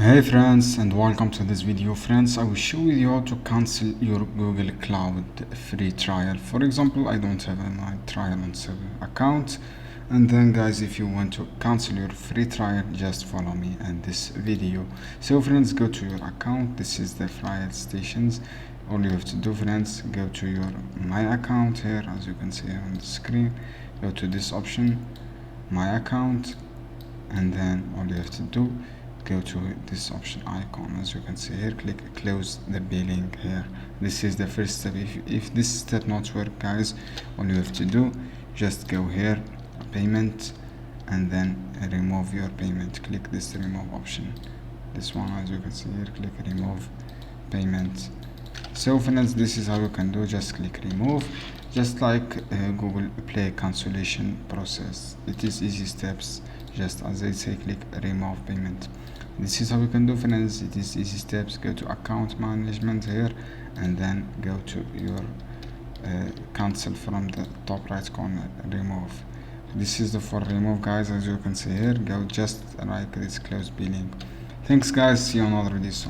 Hey friends, and welcome to this video. Friends, I will show you how to cancel your Google Cloud free trial. For example, I don't have my trial on account, and then guys, if you want to cancel your free trial, just follow me in this video. So friends, go to your account. This is the trial stations. All you have to do, friends, go to your my account here, as you can see on the screen. Go to this option, my account, and then all you have to do, go to this option icon, as you can see here, click close the billing here. This is the first step. If this step not work, guys, all you have to do, just go here, payment, and then remove your payment. Click this remove option, this one, as you can see here, click remove payment. So friends, this is how you can do, just click remove, just like Google Play cancellation process. It is easy steps, just as I say, click remove payment. This is how you can do, friends. It is easy steps. Go to account management here, and then go to your cancel from the top right corner, remove. This is the for remove, guys, as you can see here. Go just like this close billing. Thanks guys, see you on another video soon.